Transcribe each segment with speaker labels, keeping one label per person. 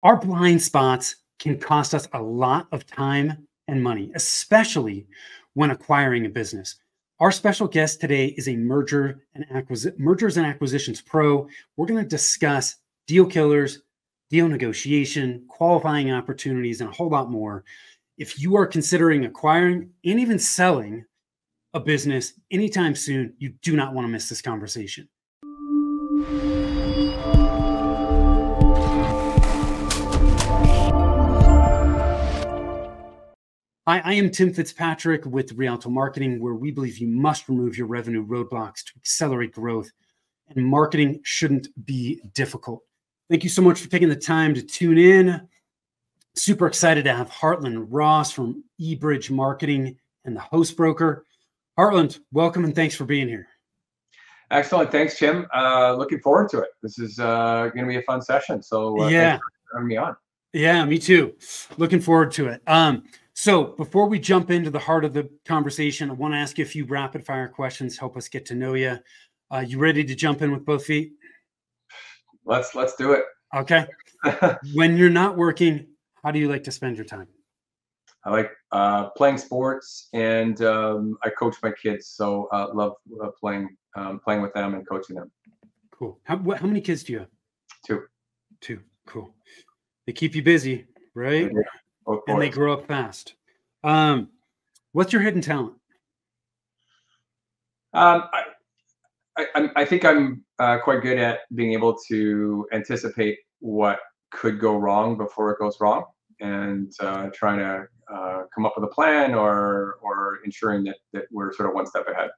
Speaker 1: Our blind spots can cost us a lot of time and money, especially when acquiring a business. Our special guest today is a mergers and acquisitions pro. We're going to discuss deal killers, deal negotiation, qualifying opportunities, and a whole lot more. If you are considering acquiring and even selling a business anytime soon, you do not want to miss this conversation. I am Tim Fitzpatrick with Rialto Marketing, where we believe you must remove your revenue roadblocks to accelerate growth, and marketing shouldn't be difficult. Thank you so much for taking the time to tune in. Super excited to have Heartland Ross from eBridge Marketing and the Host Broker. Heartland, welcome and thanks for being here.
Speaker 2: Excellent. Thanks, Tim. Looking forward to it. This is going to be a fun session. So thanks for having me on.
Speaker 1: Yeah, me too. Looking forward to it. So before we jump into the heart of the conversation, I want to ask you a few rapid fire questions, help us get to know you. You ready to jump in with both feet?
Speaker 2: Let's do it.
Speaker 1: Okay. When you're not working, how do you like to spend your time?
Speaker 2: I like playing sports, and I coach my kids, so love playing with them and coaching them.
Speaker 1: Cool. How many kids do you have?
Speaker 2: Two.
Speaker 1: Cool. They keep you busy, right? And they grow up fast. What's your hidden talent?
Speaker 2: I think I'm quite good at being able to anticipate what could go wrong before it goes wrong, and trying to come up with a plan or ensuring that we're sort of one step ahead.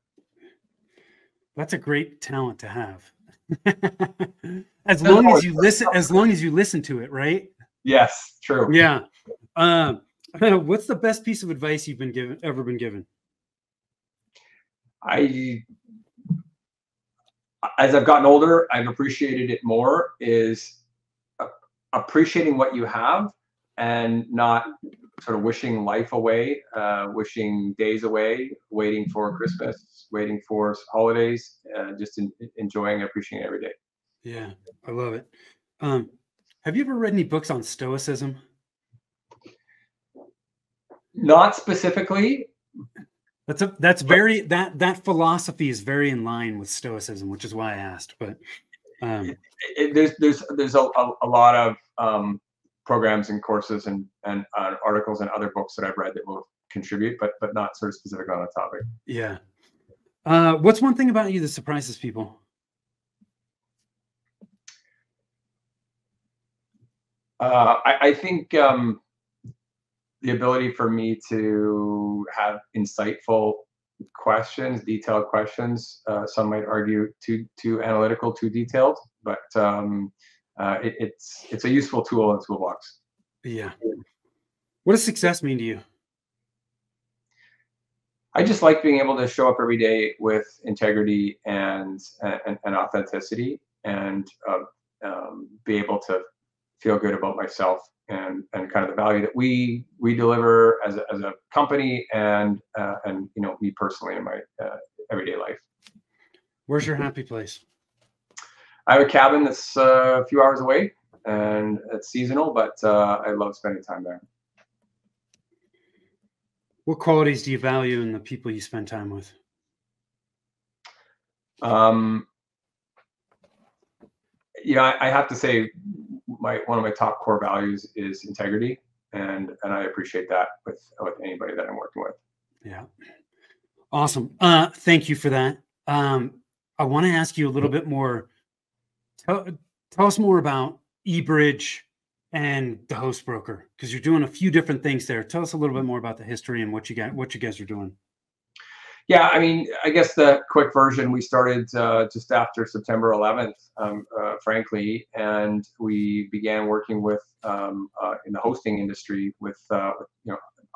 Speaker 1: That's a great talent to have. as long as you listen to it, right?
Speaker 2: Yes, true.
Speaker 1: Yeah. What's the best piece of advice you've ever been given?
Speaker 2: As I've gotten older, I've appreciated it more, is appreciating what you have and not sort of wishing life away, wishing days away, waiting for Christmas, waiting for holidays, just enjoying, appreciating every day.
Speaker 1: Yeah, I love it. Have you ever read any books on Stoicism?
Speaker 2: Not specifically.
Speaker 1: That philosophy is very in line with Stoicism, which is why I asked. But
Speaker 2: there's a lot of programs and courses and articles and other books that I've read that will contribute, but not sort of specific on a topic.
Speaker 1: Yeah. What's one thing about you that surprises people?
Speaker 2: I think the ability for me to have insightful questions, detailed questions. Some might argue too analytical, too detailed, but it's a useful tool in the toolbox.
Speaker 1: Yeah. What does success mean to you?
Speaker 2: I just like being able to show up every day with integrity and authenticity, and be able to feel good about myself and kind of the value that we deliver as a company, and me personally in my everyday life.
Speaker 1: Where's your happy place?
Speaker 2: I have a cabin that's a few hours away, and it's seasonal, but I love spending time there.
Speaker 1: What qualities do you value in the people you spend time with?
Speaker 2: I have to say one of my top core values is integrity, and I appreciate that with anybody that I'm working with.
Speaker 1: Yeah. Awesome. Thank you for that. I want to ask you a little bit more. Tell us more about eBridge and the Host Broker, because you're doing a few different things there. Tell us a little bit more about the history and what you guys are doing.
Speaker 2: Yeah, I mean, I guess the quick version, we started just after September 11th, frankly, and we began working with in the hosting industry with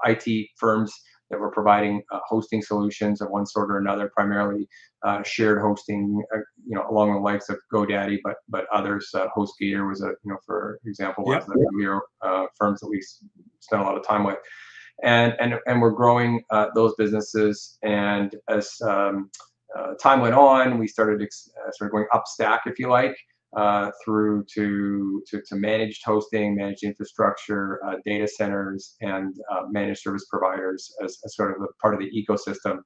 Speaker 2: IT firms that were providing hosting solutions of one sort or another, primarily shared hosting, along the likes of GoDaddy, but others. HostGator was for example, one of the firms that we spent a lot of time with. And we're growing those businesses, and as time went on, we started going up stack, if you like, through to managed hosting, managed infrastructure, data centers, and managed service providers as sort of a part of the ecosystem.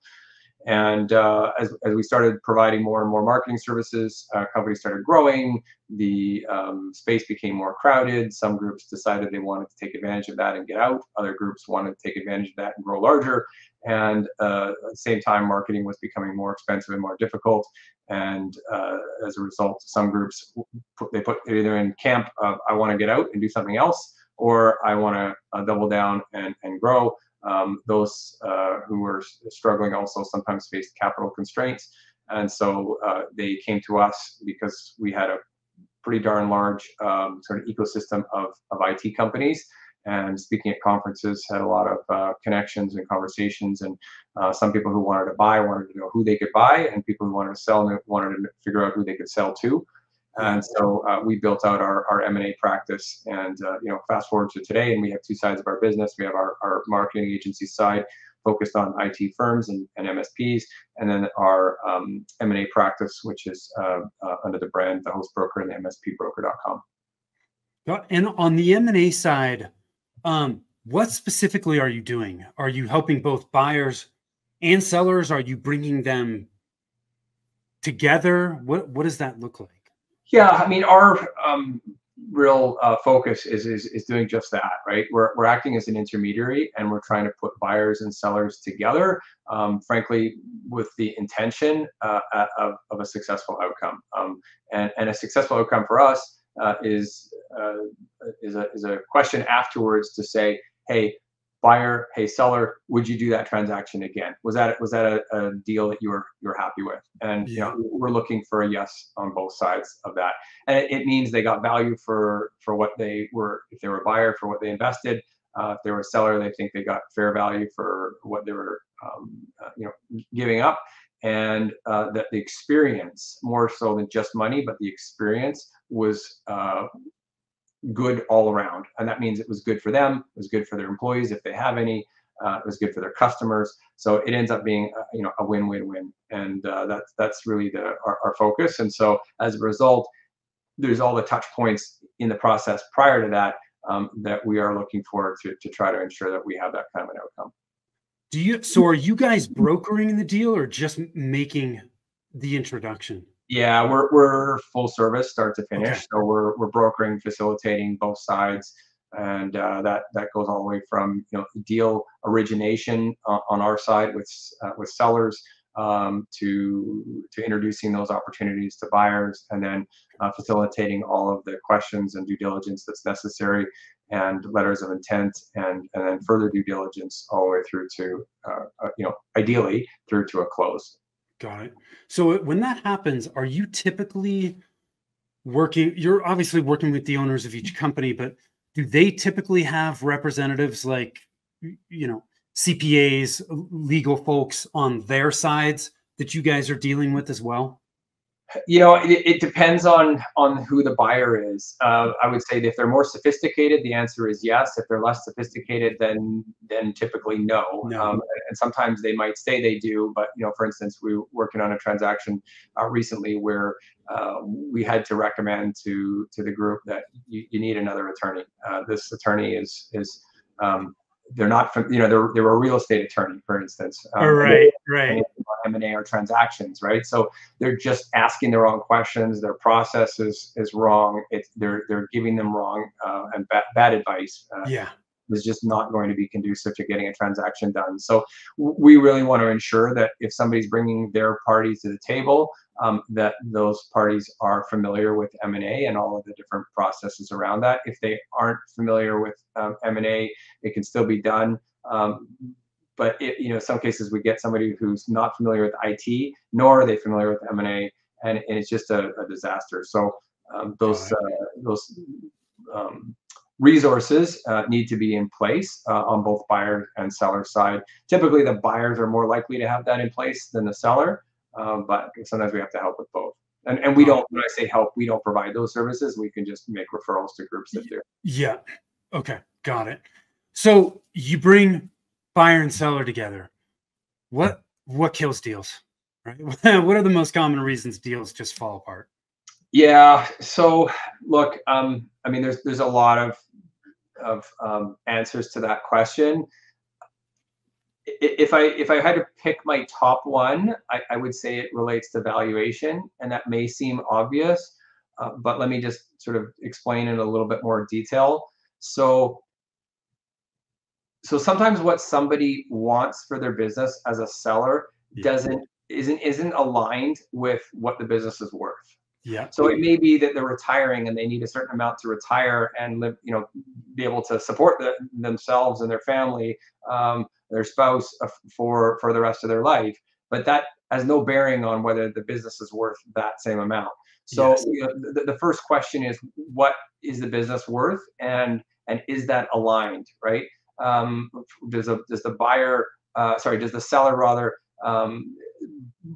Speaker 2: And as we started providing more and more marketing services, companies started growing. The space became more crowded. Some groups decided they wanted to take advantage of that and get out. Other groups wanted to take advantage of that and grow larger. And at the same time, marketing was becoming more expensive and more difficult. And as a result, some groups put either in camp of I want to get out and do something else, or I want to double down and grow. Those who were struggling also sometimes faced capital constraints, and so they came to us because we had a pretty darn large sort of ecosystem of IT companies. And speaking at conferences, had a lot of connections and conversations, and some people who wanted to buy wanted to know who they could buy, and people who wanted to sell wanted to figure out who they could sell to. And so we built out our M&A practice, and fast forward to today, and we have two sides of our business. We have our marketing agency side focused on IT firms and MSPs, and then our M&A practice, which is under the brand The Host Broker and the MSPbroker.com.
Speaker 1: And on the M&A side, what specifically are you doing? Are you helping both buyers and sellers? Are you bringing them together? What does that look like?
Speaker 2: Yeah, I mean, our real focus is doing just that, right? We're acting as an intermediary, and we're trying to put buyers and sellers together, frankly, with the intention of a successful outcome. And a successful outcome for us is a question afterwards to say, hey, buyer, hey, seller, would you do that transaction again? Was that a deal that you're happy with? And we're looking for a yes on both sides of that. And it means they got value for what they were, if they were a buyer, for what they invested. If they were a seller, they think they got fair value for what they were giving up. And that the experience, more so than just money, but the experience was good all around. And that means it was good for them, it was good for their employees if they have any, it was good for their customers. So it ends up being a win-win-win. And that's really our focus. And so as a result, there's all the touch points in the process prior to that that we are looking for to try to ensure that we have that kind of an outcome.
Speaker 1: So are you guys brokering the deal or just making the introduction?
Speaker 2: Yeah, we're full service, start to finish.
Speaker 1: Okay.
Speaker 2: So we're brokering, facilitating both sides, and that goes all the way from deal origination on our side with sellers to introducing those opportunities to buyers, and then facilitating all of the questions and due diligence that's necessary, and letters of intent, and then further due diligence all the way through to ideally through to a close.
Speaker 1: Got it. So when that happens, are you typically you're obviously working with the owners of each company, but do they typically have representatives like, CPAs, legal folks on their sides that you guys are dealing with as well?
Speaker 2: It depends on who the buyer is. I would say that if they're more sophisticated, the answer is yes. If they're less sophisticated, then typically no. And sometimes they might say they do, but for instance, we were working on a transaction recently where we had to recommend to the group that you need another attorney. This attorney is they're not from, they were a real estate attorney, for instance.
Speaker 1: Right.
Speaker 2: M&A or transactions, right? So they're just asking the wrong questions. Their process is wrong. They're giving them wrong and bad advice. Is just not going to be conducive to getting a transaction done. So we really want to ensure that if somebody's bringing their parties to the table, that those parties are familiar with M&A and all of the different processes around that. If they aren't familiar with M&A, it can still be done. But in some cases, we get somebody who's not familiar with IT, nor are they familiar with M&A, and it's just a disaster. So those resources need to be in place on both buyer and seller side. Typically, the buyers are more likely to have that in place than the seller, but sometimes we have to help with both. And we don't, when I say help, we don't provide those services. We can just make referrals to groups that do.
Speaker 1: Yeah. Okay. Got it. So you bring buyer and seller together. What kills deals, right? What are the most common reasons deals just fall apart?
Speaker 2: Yeah. So look, I mean, there's a lot of answers to that question. If I had to pick my top one, I would say it relates to valuation, and that may seem obvious, but let me just sort of explain in a little bit more detail. So so sometimes what somebody wants for their business as a seller
Speaker 1: Yeah.
Speaker 2: isn't aligned with what the business is worth.
Speaker 1: Yeah.
Speaker 2: So it may be that they're retiring and they need a certain amount to retire and live, be able to support themselves and their family, their spouse for the rest of their life. But that has no bearing on whether the business is worth that same amount. So
Speaker 1: Yes.
Speaker 2: the first question is, what is the business worth, and is that aligned, right? Um, does the buyer, does the seller rather,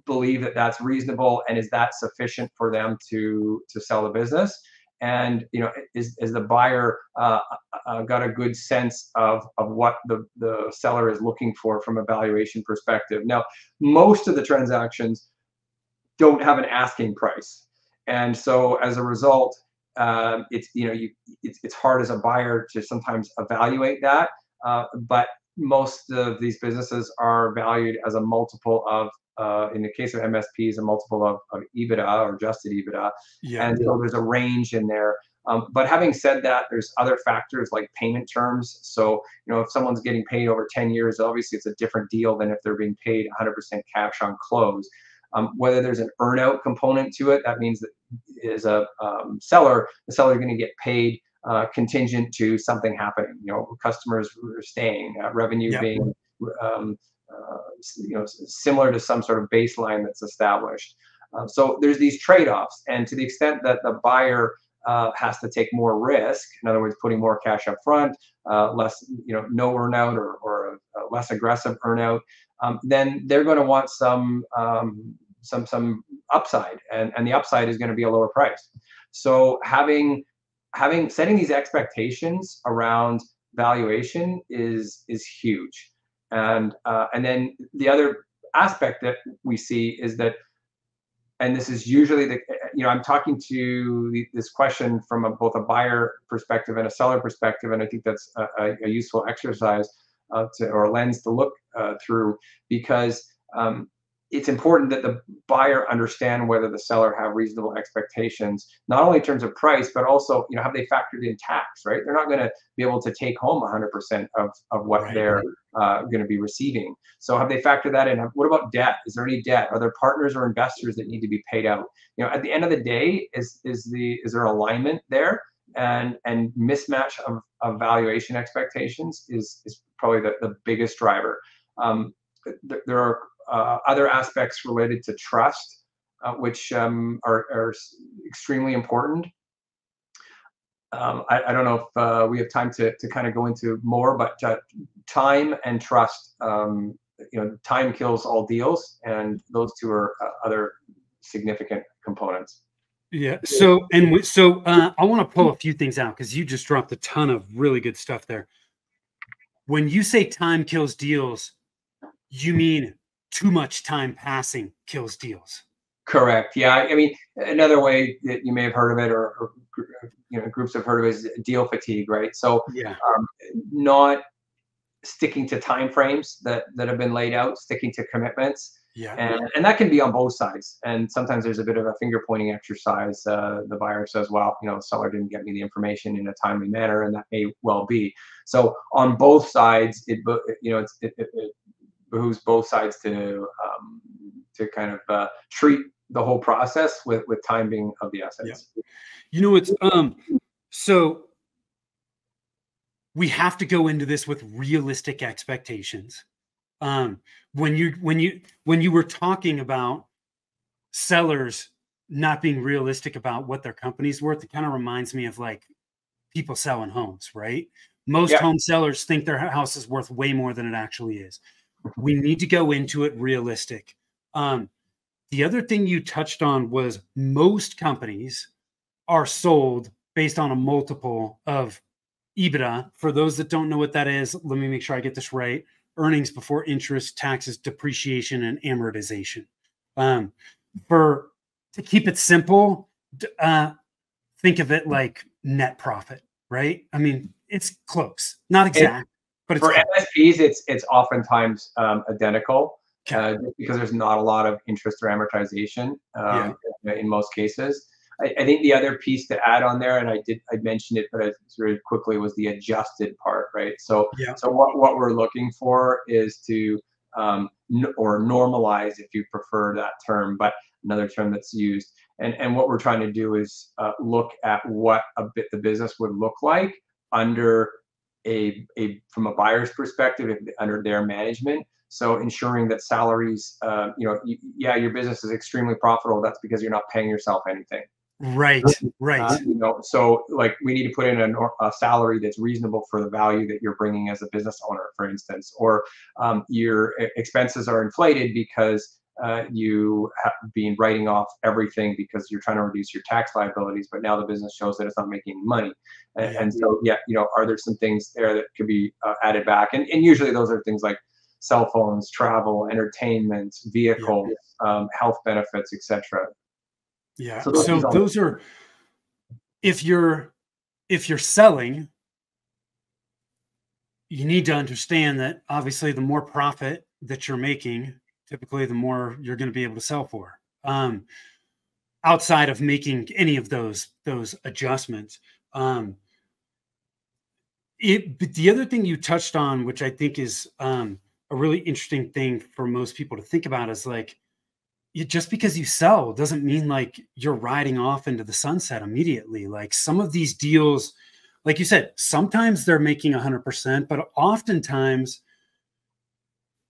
Speaker 2: believe that that's reasonable, and is that sufficient for them to sell the business? And is the buyer got a good sense of what the seller is looking for from a valuation perspective? Now, most of the transactions don't have an asking price, and so as a result, it's hard as a buyer to sometimes evaluate that. But most of these businesses are valued as a multiple of, in the case of MSPs, a multiple of EBITDA or adjusted EBITDA,
Speaker 1: Yeah.
Speaker 2: and so there's a range in there. But having said that, there's other factors like payment terms. So, if someone's getting paid over 10 years, obviously it's a different deal than if they're being paid 100% cash on close. Whether there's an earnout component to it, that means that as a the seller is going to get paid contingent to something happening. Customers staying, revenue
Speaker 1: Yeah.
Speaker 2: being um, similar to some sort of baseline that's established. So there's these trade-offs, and to the extent that the buyer has to take more risk, in other words, putting more cash up front, less, no earnout, or a less aggressive earnout, then they're going to want some upside, and the upside is going to be a lower price. So setting these expectations around valuation is huge. And then the other aspect that we see is that, and this is usually I'm talking to this question from both a buyer perspective and a seller perspective, and I think that's a useful exercise or a lens to look through, because it's important that the buyer understand whether the seller have reasonable expectations, not only in terms of price, but also, have they factored in tax, right? They're not going to be able to take home 100% of what
Speaker 1: Right.
Speaker 2: they're going to be receiving. So have they factored that in? What about debt? Is there any debt? Are there partners or investors that need to be paid out? At the end of the day, is there alignment there? And mismatch of valuation expectations is probably the biggest driver. There are other aspects related to trust, which are extremely important. I don't know if we have time to kind of go into more, but time and trust. Time kills all deals, and those two are other significant components.
Speaker 1: Yeah. So, I want to pull a few things out because you just dropped a ton of really good stuff there. When you say time kills deals, you mean too much time passing kills deals.
Speaker 2: Correct. Yeah. I mean, another way that you may have heard of it, or groups have heard of it, is deal fatigue, right? So,
Speaker 1: Yeah.
Speaker 2: not sticking to timeframes that have been laid out, sticking to commitments,
Speaker 1: Yeah.
Speaker 2: and that can be on both sides. And sometimes there's a bit of a finger pointing exercise. The buyer says, "Well, the seller didn't get me the information in a timely manner," and that may well be. So on both sides, it behooves both sides to kind of treat the whole process with time being of the essence.
Speaker 1: It's so we have to go into this with realistic expectations. When you were talking about sellers not being realistic about what their company's worth, it kind of reminds me of like people selling homes, right? Most
Speaker 2: Yeah.
Speaker 1: home sellers think their house is worth way more than it actually is. We need to go into it realistic. The other thing you touched on was most companies are sold based on a multiple of EBITDA. For those that don't know what that is, let me make sure I get this right. Earnings before interest, taxes, depreciation, and amortization. To keep it simple, think of it like net profit, right? I mean, it's close, not
Speaker 2: And
Speaker 1: exact, but it's
Speaker 2: for
Speaker 1: close.
Speaker 2: MSPs, it's oftentimes identical,
Speaker 1: Okay.
Speaker 2: just because there's not a lot of interest or amortization
Speaker 1: Yeah.
Speaker 2: in most cases. I think the other piece to add on there, and I mentioned it, but very quickly, was the adjusted part, right? So
Speaker 1: Yeah.
Speaker 2: what we're looking for is to or normalize, if you prefer that term, but another term that's used. And what we're trying to do is look at what the business would look like under from a buyer's perspective, under their management. So ensuring that salaries, yeah, your business is extremely profitable. That's because you're not paying yourself anything.
Speaker 1: Right. Right.
Speaker 2: So like we need to put in a salary that's reasonable for the value that you're bringing as a business owner, for instance, or your expenses are inflated because you have been writing off everything because you're trying to reduce your tax liabilities, but now the business shows that it's not making any money.
Speaker 1: Yeah.
Speaker 2: And so, yeah, are there some things there that could be added back? And usually those are things like cell phones, travel, entertainment, vehicles, health benefits, etc.
Speaker 1: Yeah.
Speaker 2: So those
Speaker 1: So
Speaker 2: things all.
Speaker 1: those are, if you're selling, you need to understand that obviously the more profit that you're making, typically the more you're going to be able to sell for. Outside of making any of those adjustments. But the other thing you touched on, which I think is a really interesting thing for most people to think about, is like, just because you sell doesn't mean like you're riding off into the sunset immediately. Like some of these deals, like you said, sometimes they're making 100%, but oftentimes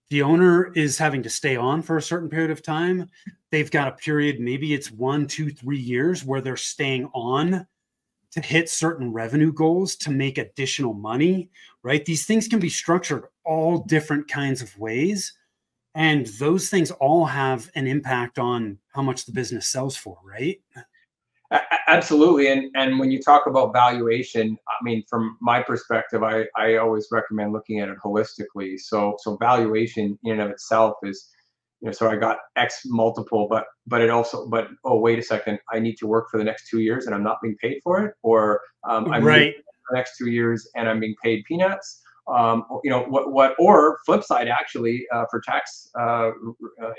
Speaker 1: the owner is having to stay on for a certain period of time. They've got a period, maybe it's 1, 2, 3 years where they're staying on to hit certain revenue goals to make additional money, right? These things can be structured all different kinds of ways. And those things all have an impact on how much the business sells for, right?
Speaker 2: Absolutely. And when you talk about valuation, I mean, from my perspective, I always recommend looking at it holistically. So valuation in and of itself is, so I got X multiple, but it also, but oh, wait a second, I need to work for the next 2 years and I'm not being paid for it, or I'm
Speaker 1: Right.
Speaker 2: for the next 2 years and I'm being paid peanuts. Or flip side, actually, for tax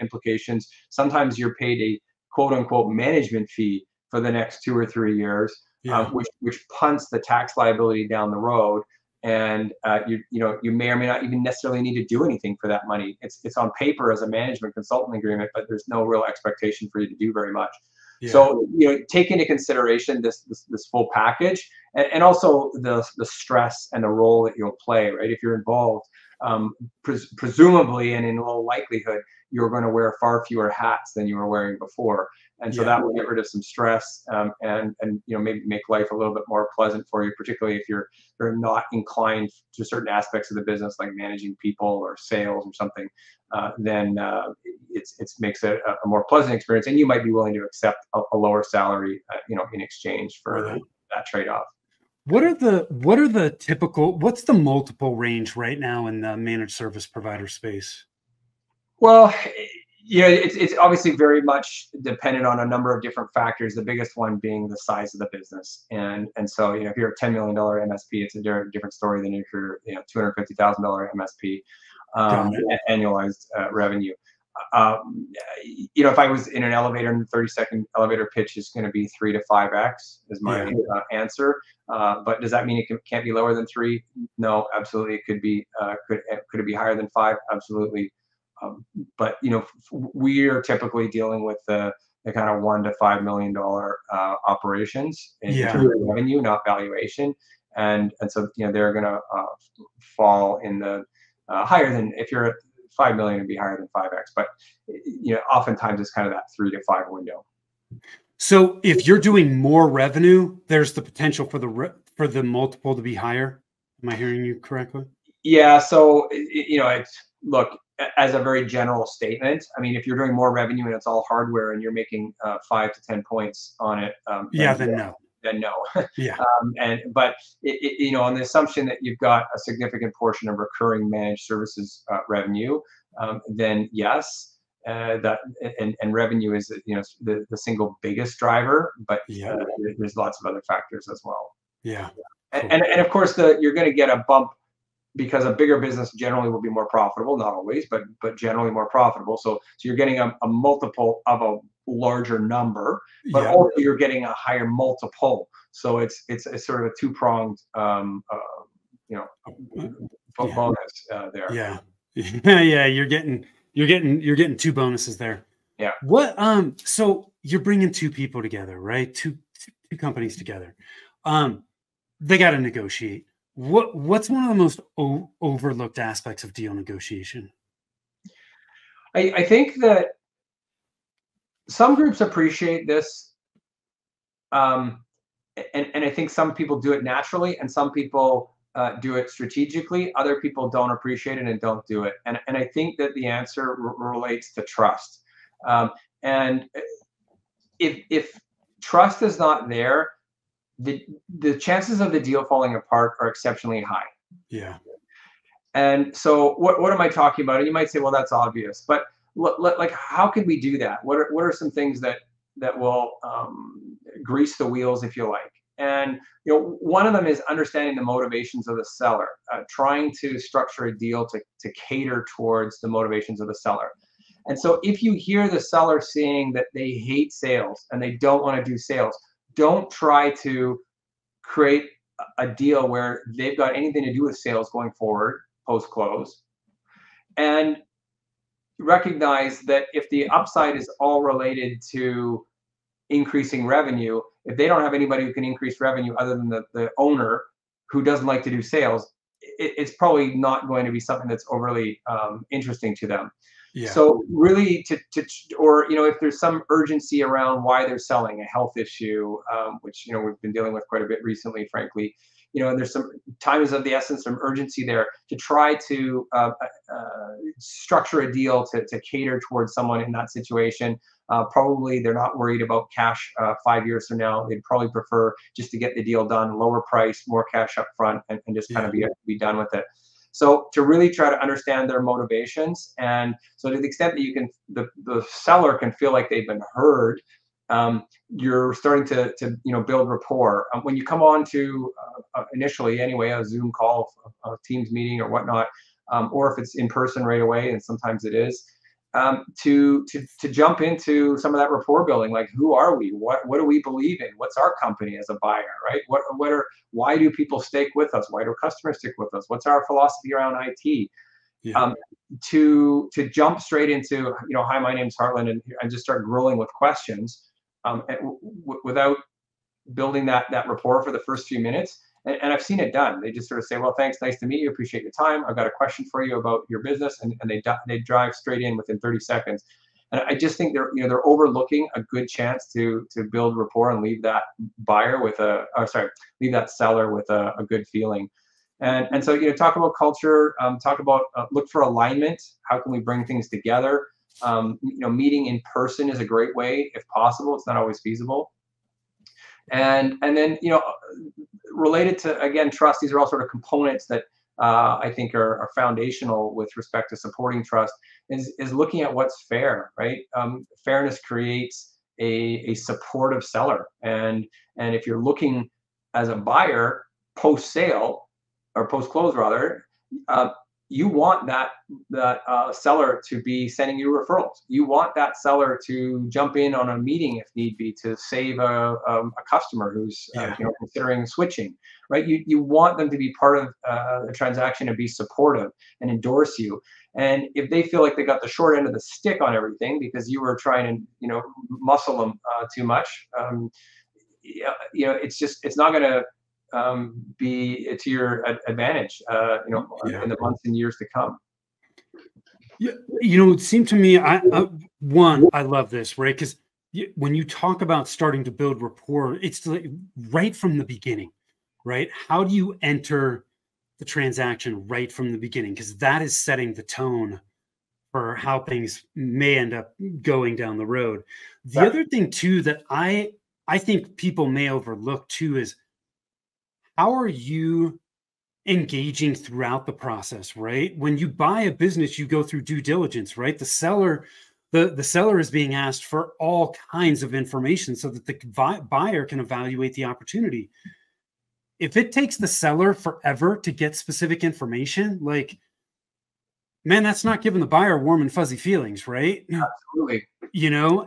Speaker 2: implications, sometimes you're paid a quote unquote management fee for the next 2 or 3 years,
Speaker 1: Yeah.
Speaker 2: which punts the tax liability down the road. And you may or may not even necessarily need to do anything for that money. It's on paper as a management consultant agreement, but there's no real expectation for you to do very much.
Speaker 1: Yeah.
Speaker 2: So take into consideration this full package, and also the stress and the role that you'll play. Right, if you're involved, presumably and in low likelihood, you're going to wear far fewer hats than you were wearing before. And so
Speaker 1: Yeah.
Speaker 2: that will get rid of some stress, and maybe make life a little bit more pleasant for you, particularly if you're not inclined to certain aspects of the business like managing people or sales or something. Then it makes it a more pleasant experience, and you might be willing to accept a lower salary, in exchange for
Speaker 1: Right.
Speaker 2: that trade-off.
Speaker 1: What's the multiple range right now in the managed service provider space?
Speaker 2: Well, it's obviously very much dependent on a number of different factors. The biggest one being the size of the business, and so if you're a $10 million MSP, it's a different story than if you're $250,000 MSP, annualized revenue. If I was in an elevator and the 30-second elevator pitch is going to be 3 to 5x is my answer. But does that mean it can't be lower than 3? No, absolutely. It could be. Could it be higher than 5? Absolutely. But we are typically dealing with the kind of $1 to $5 million operations in terms of revenue, not valuation, and so they're going to fall in the higher than, if you're at 5 million, it'd be higher than 5x, but oftentimes it's kind of that 3 to 5 window.
Speaker 1: So if you're doing more revenue, there's the potential for the multiple to be higher. Am I hearing you correctly?
Speaker 2: Yeah. So look, as a very general statement, I mean, if you're doing more revenue and it's all hardware and you're making 5 to 10 points on it,
Speaker 1: then no.
Speaker 2: Then no.
Speaker 1: Yeah.
Speaker 2: But on the assumption that you've got a significant portion of recurring managed services revenue, then yes. that and revenue is, you know, the single biggest driver, but
Speaker 1: Yeah.
Speaker 2: there's lots of other factors as well.
Speaker 1: Yeah.
Speaker 2: And,
Speaker 1: Cool.
Speaker 2: and of course, you're going to get a bump because a bigger business generally will be more profitable, not always, but generally more profitable. So you're getting a multiple of a larger number, but
Speaker 1: Yeah.
Speaker 2: also you're getting a higher multiple. So it's sort of a two-pronged, you know,
Speaker 1: Yeah.
Speaker 2: bonus there.
Speaker 1: Yeah. Yeah. You're getting two bonuses there.
Speaker 2: Yeah.
Speaker 1: What so you're bringing two people together, right? Two companies together. They got to negotiate. What's one of the most overlooked aspects of deal negotiation?
Speaker 2: I think that some groups appreciate this, um, and I think some people do it naturally, and some people do it strategically. Other people don't appreciate it and don't do it. And I think that the answer relates to trust. Um, and if trust is not there, the chances of the deal falling apart are exceptionally high.
Speaker 1: Yeah.
Speaker 2: And so what am I talking about? And you might say, well, that's obvious, but like, how can we do that? What are some things that will grease the wheels, if you like? And you know, one of them is understanding the motivations of the seller, trying to structure a deal to cater towards the motivations of the seller. And so if you hear the seller saying that they hate sales and they don't want to do sales, don't try to create a deal where they've got anything to do with sales going forward post close. And recognize that if the upside is all related to increasing revenue, if they don't have anybody who can increase revenue other than the owner who doesn't like to do sales, it's probably not going to be something that's overly interesting to them.
Speaker 1: Yeah.
Speaker 2: So really or, you know, if there's some urgency around why they're selling, a health issue, which, you know, we've been dealing with quite a bit recently, frankly, you know, and there's some time is of the essence, some urgency there to try to structure a deal to cater towards someone in that situation. Probably they're not worried about cash 5 years from now. They'd probably prefer just to get the deal done, lower price, more cash up front, and just kind of be done with it. So to really try to understand their motivations, and so to the extent that you can, the seller can feel like they've been heard, you're starting to you know, build rapport. When you come on to initially anyway, a Zoom call, a Teams meeting or whatnot, or if it's in person right away, and sometimes it is, to jump into some of that rapport building, like who are we, what do we believe in, what's our company as a buyer, right? Why do people stick with us, why do customers stick with us, what's our philosophy around IT?
Speaker 1: Yeah.
Speaker 2: To jump straight into, you know, hi, my name's Heartland, and just start grilling with questions, without building that rapport for the first few minutes. And I've seen it done. They just sort of say, well, thanks, nice to meet you, appreciate your time, I've got a question for you about your business, and they drive straight in within 30 seconds. And I just think they're overlooking a good chance to build rapport and leave that buyer with leave that seller with a good feeling. And so, you know, talk about culture, talk about look for alignment. How can we bring things together? You know, meeting in person is a great way if possible. It's not always feasible. And then, you know, related to, again, trust, these are all sort of components that I think are foundational with respect to supporting trust, is looking at what's fair, right? Fairness creates a supportive seller. And if you're looking as a buyer post sale or post close rather, you want that seller to be sending you referrals. You want that seller to jump in on a meeting if need be to save a customer who's you know, considering switching, right? You want them to be part of the transaction and be supportive and endorse you. And if they feel like they got the short end of the stick on everything because you were trying to, you know, muscle them too much, you know, it's not going to be to your advantage, you know, in the months and years to come.
Speaker 1: Yeah, you know, it seemed to me, one, I love this, right? Because when you talk about starting to build rapport, it's like right from the beginning, right? How do you enter the transaction right from the beginning? Because that is setting the tone for how things may end up going down the road. The
Speaker 2: Yeah.
Speaker 1: other thing too that I think people may overlook too is how are you engaging throughout the process, right? When you buy a business, you go through due diligence, right? The the seller is being asked for all kinds of information so that the buyer can evaluate the opportunity. If it takes the seller forever to get specific information, like, man, that's not giving the buyer warm and fuzzy feelings, right?
Speaker 2: Absolutely.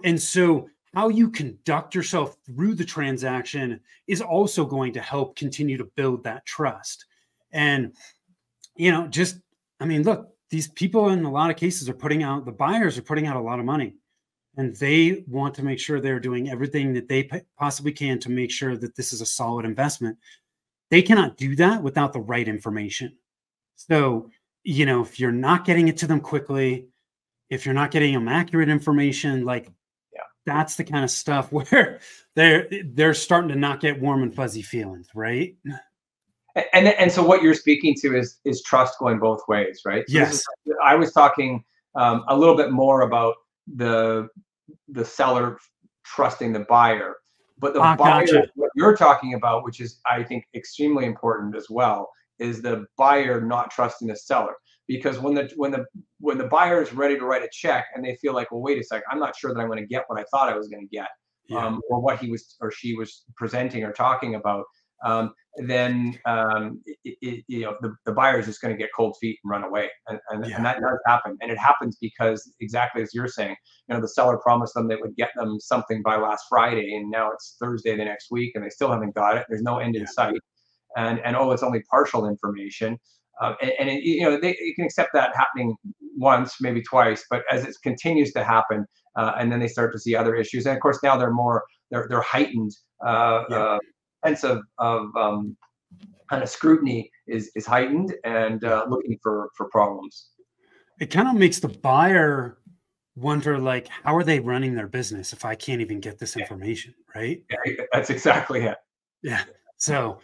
Speaker 1: And so how you conduct yourself through the transaction is also going to help continue to build that trust. And, just, I mean, look, these people in a lot of cases the buyers are putting out a lot of money, and they want to make sure they're doing everything that they possibly can to make sure that this is a solid investment. They cannot do that without the right information. So, if you're not getting it to them quickly, if you're not getting them accurate information, like, that's the kind of stuff where they're starting to not get warm and fuzzy feelings, right?
Speaker 2: And so what you're speaking to is trust going both ways, right? So
Speaker 1: Yes.
Speaker 2: I was talking a little bit more about the seller trusting the buyer, but the buyer,
Speaker 1: Gotcha.
Speaker 2: what you're talking about, which is I think extremely important as well, is the buyer not trusting the seller. Because when the buyer is ready to write a check and they feel like, well, wait a second, I'm not sure that I'm going to get what I thought I was going to get, or what he was or she was presenting or talking about, then the buyer is just going to get cold feet and run away, and that does happen, and it happens because exactly as you're saying, the seller promised them they would get them something by last Friday, and now it's Thursday the next week, and they still haven't got it. There's no end in sight, and oh, it's only partial information. You can accept that happening once, maybe twice, but as it continues to happen, and then they start to see other issues, and of course now they're heightened. Sense of kind of scrutiny is heightened, and looking for problems.
Speaker 1: It kind of makes the buyer wonder, like, how are they running their business if I can't even get this information, right?
Speaker 2: Yeah, that's exactly it.
Speaker 1: Yeah. So,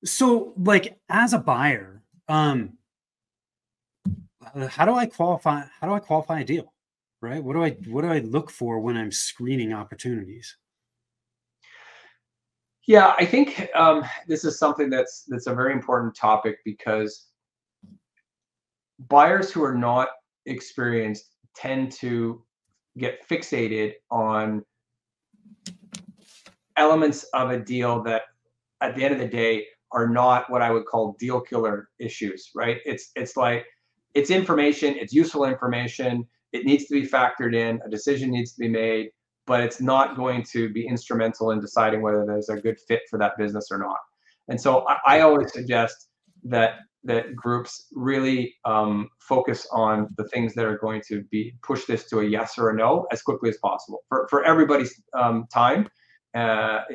Speaker 1: so like as a buyer, how do I qualify a deal, right? What do I look for when I'm screening opportunities?
Speaker 2: Yeah, I think this is something that's a very important topic, because buyers who are not experienced tend to get fixated on elements of a deal that at the end of the day are not what I would call deal killer issues, right? It's like, it's information, it's useful information, it needs to be factored in, a decision needs to be made, but it's not going to be instrumental in deciding whether there's a good fit for that business or not. And so I always suggest that groups really focus on the things that are going to push this to a yes or a no as quickly as possible for everybody's time. As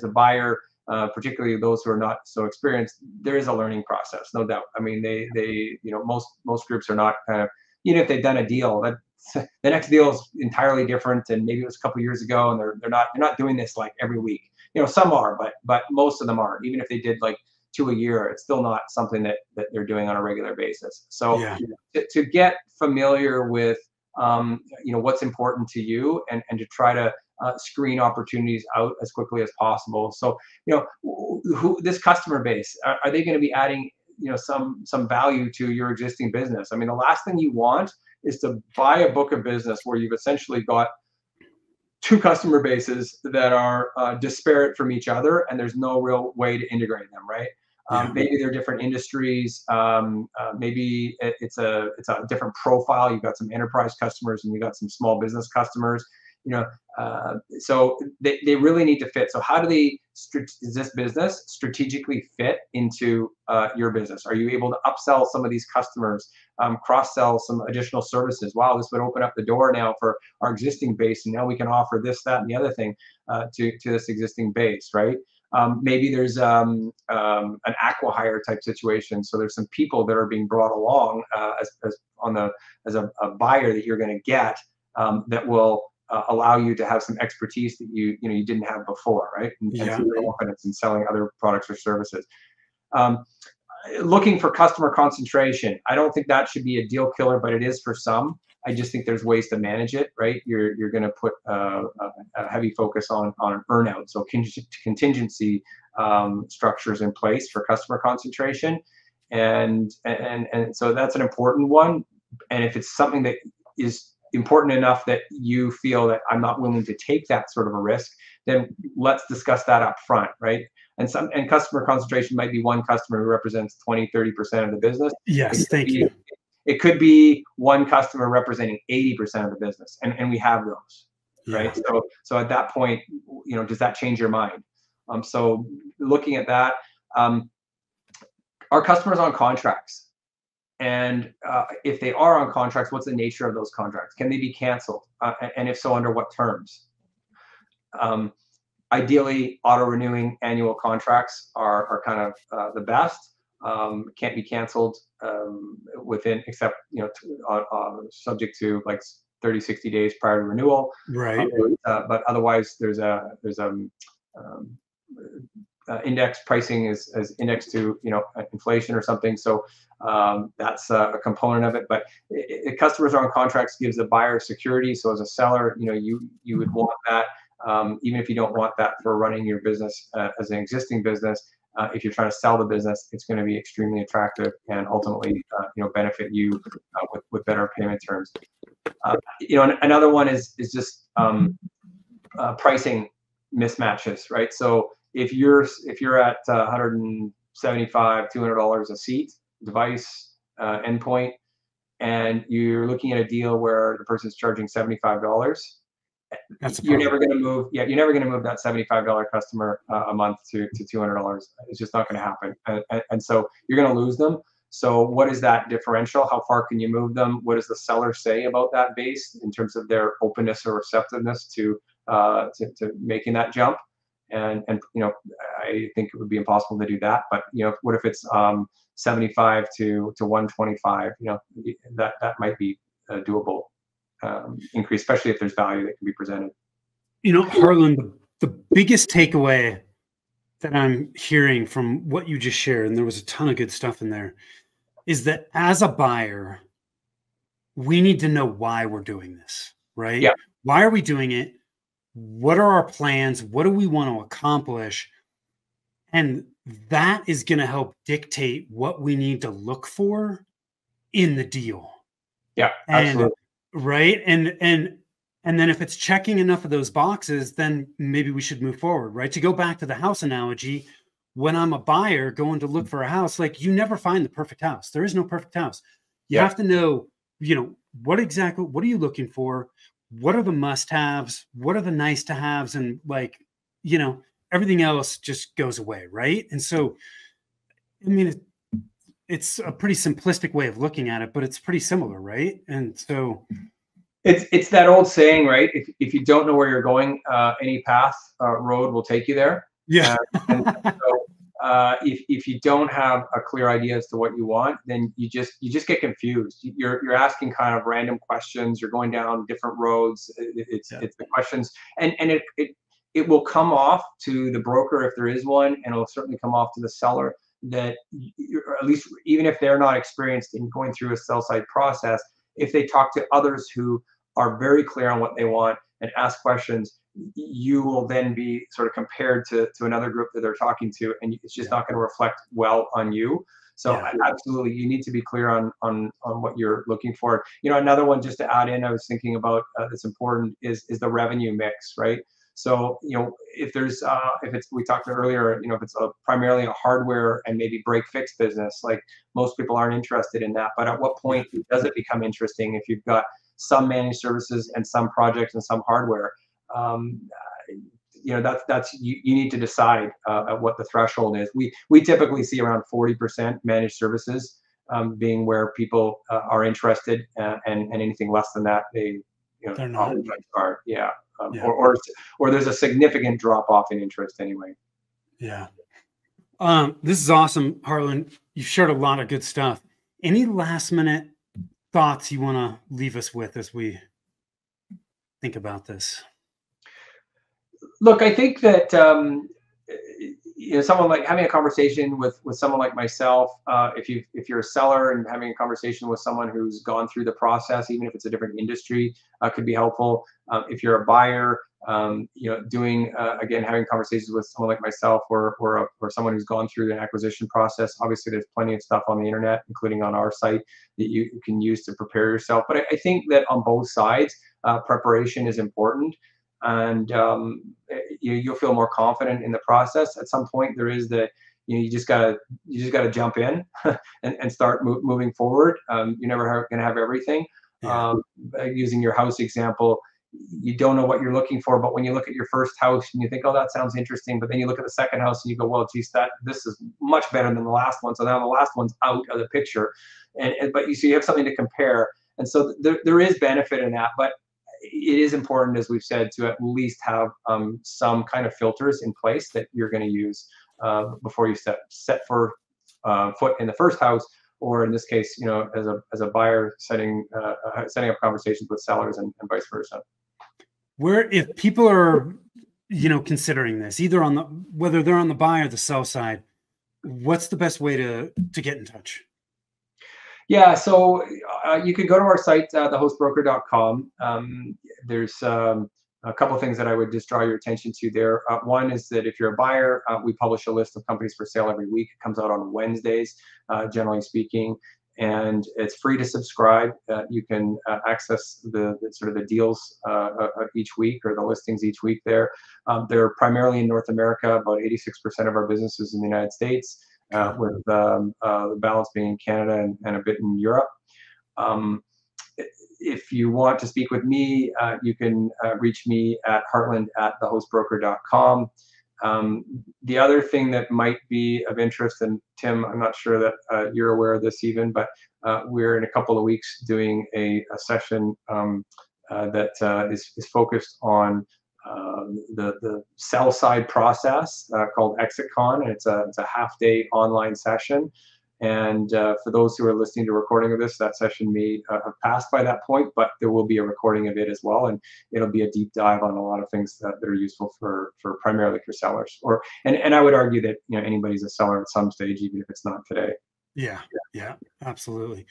Speaker 2: a buyer, particularly those who are not so experienced, there is a learning process, no doubt. I mean, most groups are not kind of, even if they've done a deal, that the next deal is entirely different, and maybe it was a couple of years ago, and they're not doing this like every week. Some are, but most of them aren't. Even if they did like 2 a year, it's still not something that they're doing on a regular basis. So to get familiar with what's important to you, and to try to screen opportunities out as quickly as possible. So who this customer base, are they going to be adding some value to your existing business? I mean, the last thing you want is to buy a book of business where you've essentially got two customer bases that are disparate from each other, and there's no real way to integrate them, right? Maybe they're different industries. Maybe it's a different profile. You've got some enterprise customers and you've got some small business customers. So they really need to fit. So how do is this business strategically fit into your business? Are you able to upsell some of these customers, cross-sell some additional services? Wow, this would open up the door now for our existing base, and now we can offer this, that, and the other thing to this existing base, right? Maybe there's an acqui-hire type situation. So there's some people that are being brought along as a buyer that you're going to get, that will allow you to have some expertise that you didn't have before, right? And some confidence in selling other products or services. Looking for customer concentration, I don't think that should be a deal killer, but it is for some. I just think there's ways to manage it, right? You're going to put a heavy focus on an earnout, so contingency structures in place for customer concentration, and so that's an important one. And if it's something that is important enough that you feel that I'm not willing to take that sort of a risk, then let's discuss that up front, right? And customer concentration might be one customer who represents 20-30% of the business.
Speaker 1: Yes, thank you.
Speaker 2: It could be one customer representing 80% of the business, and we have those, right?
Speaker 1: Yeah.
Speaker 2: So at that point, does that change your mind? So looking at that, our customers on contracts, and if they are on contracts, what's the nature of those contracts? Can they be canceled? And if so, under what terms? Ideally, auto-renewing annual contracts are kind of the best. Can't be canceled within, except subject to like 30-60 days prior to renewal.
Speaker 1: Right.
Speaker 2: But otherwise, there's index pricing is indexed to inflation or something. So that's a component of it. But customers on contracts gives the buyer security. So as a seller, you would want that. Even if you don't want that for running your business as an existing business, if you're trying to sell the business, it's going to be extremely attractive and ultimately, benefit you with better payment terms. Another one is just pricing mismatches, right? So if you're at $175, $200 a seat device endpoint, and you're looking at a deal where the person's charging $75. You're never going to move. Yeah, you're never going to move that $75 customer a month to $200. It's just not going to happen, and so you're going to lose them. So what is that differential? How far can you move them? What does the seller say about that base in terms of their openness or receptiveness to making that jump? And I think it would be impossible to do that. But what if it's 75 to 125? That might be doable. Increase, especially if there's value that can be presented.
Speaker 1: Harlan, the biggest takeaway that I'm hearing from what you just shared, and there was a ton of good stuff in there, is that as a buyer, we need to know why we're doing this, right?
Speaker 2: Yeah.
Speaker 1: Why are we doing it? What are our plans? What do we want to accomplish? And that is going to help dictate what we need to look for in the deal.
Speaker 2: Yeah, absolutely.
Speaker 1: Right. And then if it's checking enough of those boxes, then maybe we should move forward, right? To go back to the house analogy, when I'm a buyer going to look for a house, like you never find the perfect house. There is no perfect house. You have to know, what are you looking for? What are the must-haves? What are the nice to haves? And everything else just goes away. Right. And so, I mean, it's a pretty simplistic way of looking at it, but it's pretty similar, right? And so
Speaker 2: it's that old saying, right? If you don't know where you're going, any path, road will take you there.
Speaker 1: Yeah.
Speaker 2: And so if you don't have a clear idea as to what you want, then you just get confused. You're asking kind of random questions. You're going down different roads. It's the questions, and it will come off to the broker if there is one, and it'll certainly come off to the seller that at least, even if they're not experienced in going through a sell side process, if they talk to others who are very clear on what they want and ask questions, you will then be sort of compared to another group that they're talking to, and it's just not going to reflect well on you. So absolutely, you need to be clear on what you're looking for. Another one just to add in, I was thinking about that's important is the revenue mix, right? So, if there's, we talked earlier, if it's primarily a hardware and maybe break fix business, like most people aren't interested in that. But at what point does it become interesting if you've got some managed services and some projects and some hardware? That's you need to decide what the threshold is. We typically see around 40% managed services being where people are interested, and anything less than that,
Speaker 1: they're not.
Speaker 2: Yeah. Or there's a significant drop off in interest anyway.
Speaker 1: Yeah. This is awesome, Harlan. You've shared a lot of good stuff. Any last minute thoughts you want to leave us with as we think about this?
Speaker 2: Look, I think that someone like having a conversation with someone like myself, if you're a seller and having a conversation with someone who's gone through the process, even if it's a different industry, could be helpful. If you're a buyer, doing again, having conversations with someone like myself or someone who's gone through an acquisition process. Obviously, there's plenty of stuff on the internet, including on our site, that you can use to prepare yourself. But I think that on both sides, preparation is important, and you'll feel more confident in the process. At some point, there is you just gotta jump in and start moving forward. You're never gonna have everything.
Speaker 1: Yeah.
Speaker 2: Using your house example, you don't know what you're looking for, but when you look at your first house and you think, oh, that sounds interesting, but then you look at the second house and you go, well, geez, this is much better than the last one. So now the last one's out of the picture, but you have something to compare, and so there is benefit in that. But it is important, as we've said, to at least have some kind of filters in place that you're going to use before you set foot in the first house, or in this case, as a buyer, setting up conversations with sellers and vice versa.
Speaker 1: If people are, considering this, either whether they're on the buy or the sell side, what's the best way to get in touch?
Speaker 2: Yeah, so you can go to our site, thehostbroker.com. There's a couple of things that I would just draw your attention to there. One is that if you're a buyer, we publish a list of companies for sale every week. It comes out on Wednesdays, generally speaking, and it's free to subscribe. You can access the sort of the deals each week, or the listings each week there. They're primarily in North America. About 86% of our business is in the United States, with the balance being in Canada and a bit in Europe. If you want to speak with me, you can reach me at heartland@thehostbroker.com. The other thing that might be of interest, and Tim, I'm not sure that you're aware of this even, but we're in a couple of weeks doing a session that is focused on the sell side process, called ExitCon, and it's a half-day online session. And for those who are listening to a recording of this, that session may have passed by that point, but there will be a recording of it as well, and it'll be a deep dive on a lot of things that are useful for primarily for sellers. And I would argue that anybody's a seller at some stage, even if it's not today.
Speaker 1: Yeah, absolutely.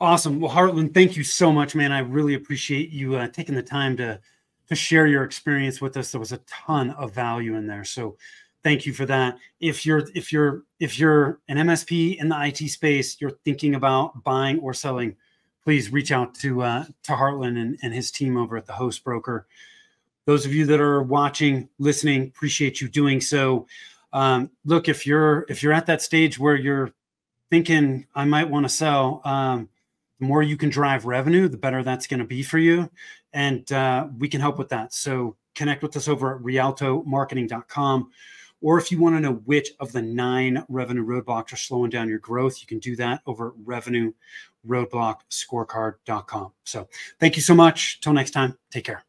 Speaker 1: Awesome. Well, Heartland, thank you so much, man. I really appreciate you taking the time to share your experience with us. There was a ton of value in there, so thank you for that. If you're an MSP in the IT space, you're thinking about buying or selling, please reach out to Heartland and his team over at the Host Broker. Those of you that are watching, listening, appreciate you doing so. Look, if you're at that stage where you're thinking, I might want to sell, the more you can drive revenue, the better that's going to be for you. And we can help with that. So connect with us over at rialtomarketing.com. Or if you want to know which of the 9 revenue roadblocks are slowing down your growth, you can do that over at revenueroadblockscorecard.com. So thank you so much. Till next time, take care.